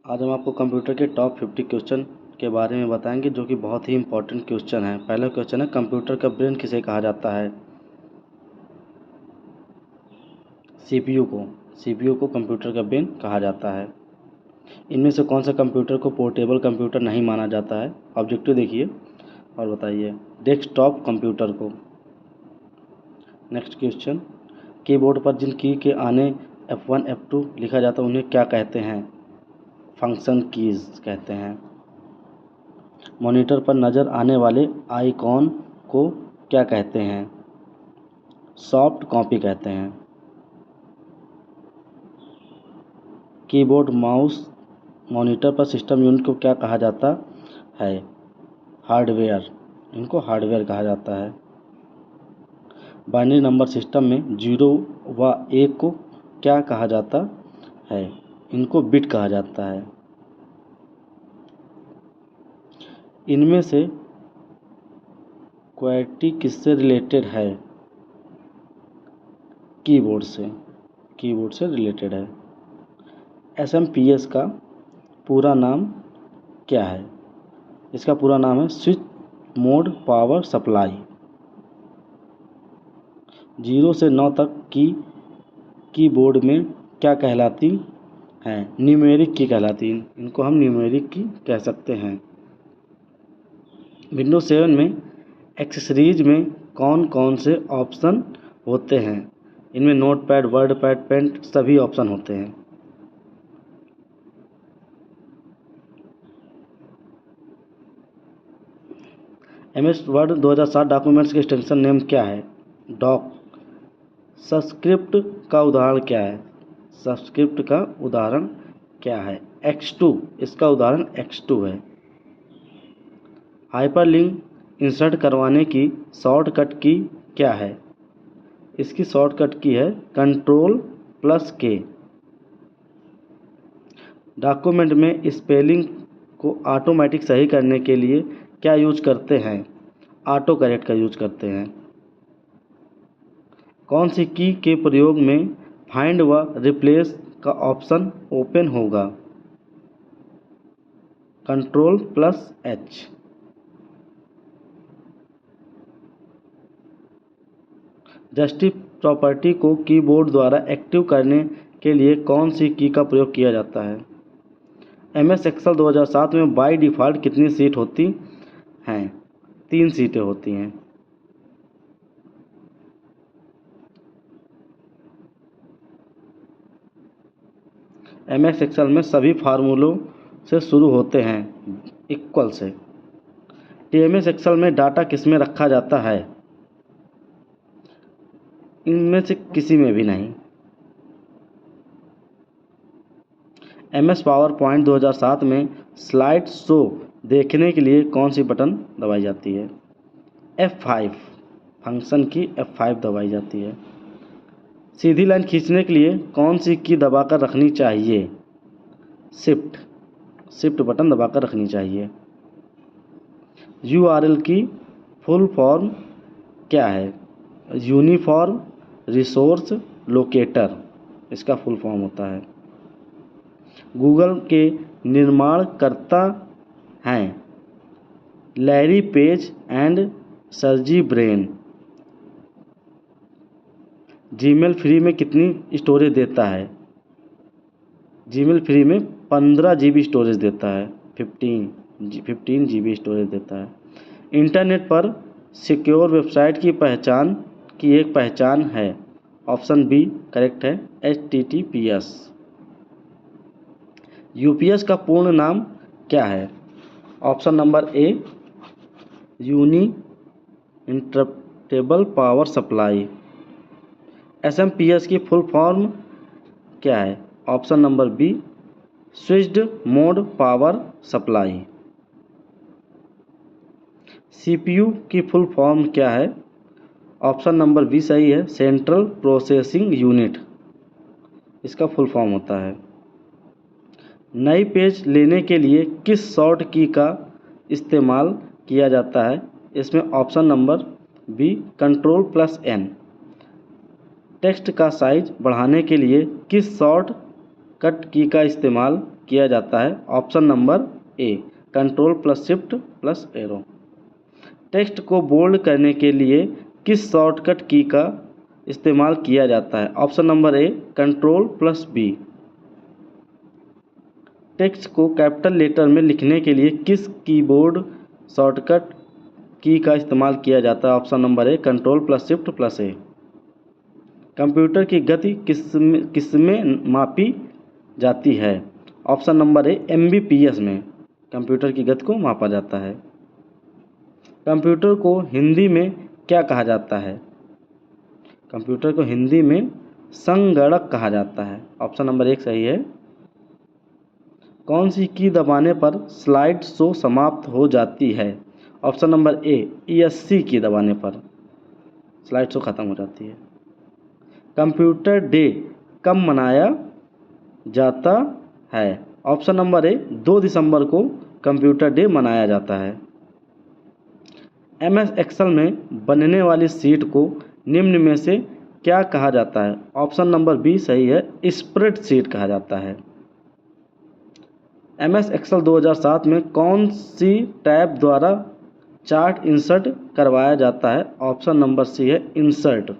आज हम आपको कंप्यूटर के टॉप 50 क्वेश्चन के बारे में बताएंगे जो कि बहुत ही इंपॉर्टेंट क्वेश्चन है। पहला क्वेश्चन है, कंप्यूटर का ब्रेन किसे कहा जाता है? सीपीयू को कंप्यूटर का ब्रेन कहा जाता है। इनमें से कौन सा कंप्यूटर को पोर्टेबल कंप्यूटर नहीं माना जाता है? ऑब्जेक्टिव देखिए और बताइए। डेस्कटॉप कंप्यूटर को। नेक्स्ट क्वेश्चन, कीबोर्ड पर जिन की के आने F1 F2 लिखा जाता है उन्हें क्या कहते हैं? फंक्शन कीज कहते हैं। मॉनिटर पर नज़र आने वाले आइकॉन को क्या कहते हैं? सॉफ्ट कॉपी कहते हैं। कीबोर्ड, माउस, मॉनिटर पर सिस्टम यूनिट को क्या कहा जाता है? हार्डवेयर। इनको हार्डवेयर कहा जाता है। बाइनरी नंबर सिस्टम में 0 व 1 को क्या कहा जाता है? इनको बिट कहा जाता है। इनमें से क्वैटी किससे रिलेटेड है? कीबोर्ड से रिलेटेड है। SMPS का पूरा नाम क्या है? इसका पूरा नाम है स्विच मोड पावर सप्लाई। 0 से 9 तक की कीबोर्ड में क्या कहलाती हैं? न्यूमेरिक की कहलाती हैं। इनको हम न्यूमेरिक की कह सकते हैं। विंडोज 7 में एक्सेसरीज में कौन कौन से ऑप्शन होते हैं? इनमें नोटपैड, वर्डपैड, पेंट सभी ऑप्शन होते हैं। MS वर्ड 2007 डॉक्यूमेंट्स के एक्सटेंशन नेम क्या है? डॉक। सबस्क्रिप्ट का उदाहरण क्या है? सबस्क्रिप्ट का उदाहरण क्या है? X2। इसका उदाहरण X2 है। हाइपरलिंक इंसर्ट करवाने की शॉर्टकट की क्या है? इसकी शॉर्टकट की है Ctrl+K। डॉक्यूमेंट में स्पेलिंग को ऑटोमेटिक सही करने के लिए क्या यूज करते हैं? ऑटो करेक्ट का यूज करते हैं। कौन सी की के प्रयोग में फाइंड व रिप्लेस का ऑप्शन ओपन होगा? Ctrl+H। जस्टिस प्रॉपर्टी को कीबोर्ड द्वारा एक्टिव करने के लिए कौन सी की का प्रयोग किया जाता है? MS एक्सेल 2007 में बाय डिफ़ॉल्ट कितनी सीट होती हैं? 3 सीटें होती हैं। MS एक्सेल में सभी फार्मूलों से शुरू होते हैं इक्वल से। TMS एक्सेल में डाटा किसमें रखा जाता है? इनमें से किसी में भी नहीं। MS पावर पॉइंट 2007 में स्लाइड शो देखने के लिए कौन सी बटन दबाई जाती है? F5। फंक्शन की F5 दबाई जाती है। सीधी लाइन खींचने के लिए कौन सी की दबाकर रखनी चाहिए? शिफ्ट बटन दबाकर रखनी चाहिए। URL की फुल फॉर्म क्या है? यूनिफॉर्म रिसोर्स लोकेटर इसका फुल फॉर्म होता है। गूगल के निर्माणकर्ता हैं Larry Page and Sergey Brin. Gmail free में कितनी स्टोरेज देता है? जीमेल फ्री में 15 GB स्टोरेज देता है। 15 GB स्टोरेज देता है। इंटरनेट पर सिक्योर वेबसाइट की एक पहचान है। ऑप्शन बी करेक्ट है, HTTPS। UPS का पूर्ण नाम क्या है? Option number A uninterruptible power supply. SMPS की फुल फॉर्म क्या है? Option number B switched mode power supply. CPU की फुल फॉर्म क्या है? ऑप्शन नंबर बी सही है, सेंट्रल प्रोसेसिंग यूनिट इसका फुल फॉर्म होता है। नई पेज लेने के लिए किस शॉर्ट की का इस्तेमाल किया जाता है? इसमें option number B Ctrl+N। Text का साइज बढ़ाने के लिए किस शॉर्ट कट की का इस्तेमाल किया जाता है? Option number A control plus shift plus arrow. Text को बोल्ड करने के लिए किस शॉर्टकट की का इस्तेमाल किया जाता है? Option number A control plus B. Text को कैपिटल लेटर में लिखने के लिए किस कीबोर्ड शॉर्टकट की का इस्तेमाल किया जाता है? Option number A control plus shift plus A. Computer की गति किसमें मापी जाती है? ऑप्शन नंबर ए MBPS में कंप्यूटर की गति को मापा जाता है। कंप्यूटर को हिंदी में क्या कहा जाता है? कंप्यूटर को हिंदी में संगणक कहा जाता है। ऑप्शन नंबर एक सही है। कौन सी की दबाने पर स्लाइड शो समाप्त हो जाती है? ऑप्शन नंबर ए ESC की दबाने पर स्लाइड शो खत्म हो जाती है। कंप्यूटर डे कब मनाया जाता है? ऑप्शन नंबर ए 2 दिसंबर को कंप्यूटर डे मनाया जाता है। MS एक्सेल में बनने वाली शीट को निम्न में से क्या कहा जाता है? ऑप्शन नंबर बी सही है, स्प्रेडशीट कहा जाता है। MS एक्सेल 2007 में कौन सी टैब द्वारा चार्ट इंसर्ट करवाया जाता है? ऑप्शन नंबर सी है इंसर्ट।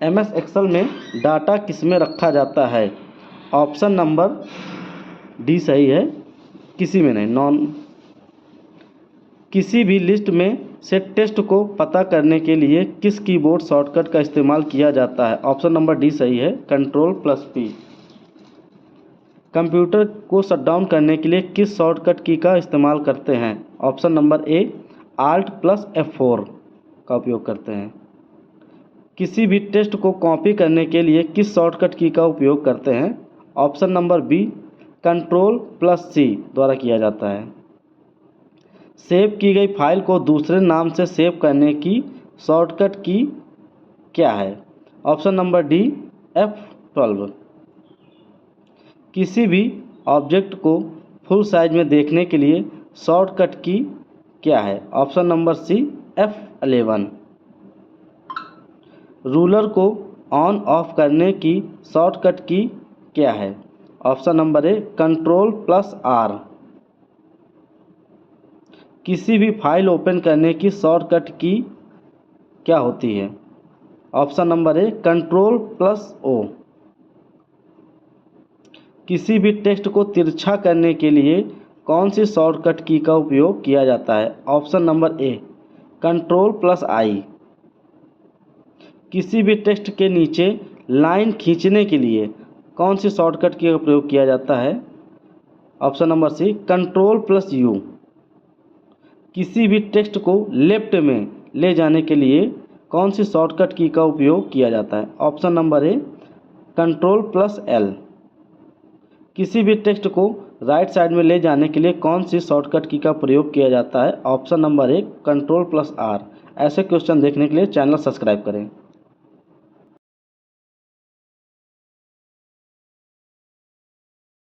MS एक्सेल में डाटा किसमें रखा जाता है? ऑप्शन नंबर डी सही है, किसी में नहीं, नॉन। किसी भी लिस्ट में से टेक्स्ट को पता करने के लिए किस कीबोर्ड शॉर्टकट का इस्तेमाल किया जाता है? ऑप्शन नंबर डी सही है, कंट्रोल प्लस पी। कंप्यूटर को शटडाउन करने के लिए किस शॉर्टकट की का इस्तेमाल करते हैं? ऑप्शन नंबर ए Alt प्लस F4 का उपयोग करते हैं। किसी भी टेक्स्ट को कॉपी करने के लिए किस शॉर्टकट की का उपयोग करते हैं? Option number B control plus C द्वारा किया जाता है। सेव की गई फाइल को दूसरे नाम से सेव करने की शॉर्टकट की क्या है? Option number D F12। किसी भी ऑब्जेक्ट को फुल साइज में देखने के लिए शॉर्टकट की क्या है? Option number C F11। Ruler को ऑन ऑफ करने की शॉर्टकट की क्या है? Option number A control plus R। किसी भी फाइल ओपन करने की शॉर्टकट की क्या होती है? Option number A control plus O। किसी भी टेक्स्ट को तिरछा करने के लिए कौन सी शॉर्टकट की का उपयोग किया जाता है? Option number A control plus I। किसी भी टेक्स्ट के नीचे लाइन खींचने के लिए कौन सी शॉर्टकट की का प्रयोग किया जाता है? Option number C control plus U। किसी भी टेक्स्ट को लेफ्ट में ले जाने के लिए कौन सी शॉर्टकट की का उपयोग किया जाता है? Option number A control plus L। किसी भी टेक्स्ट को राइट साइड में ले जाने के लिए कौन सी शॉर्टकट की का प्रयोग किया जाता है? Option number A control plus R। ऐसे क्वेश्चन देखने के लिए चैनल सब्सक्राइब करें।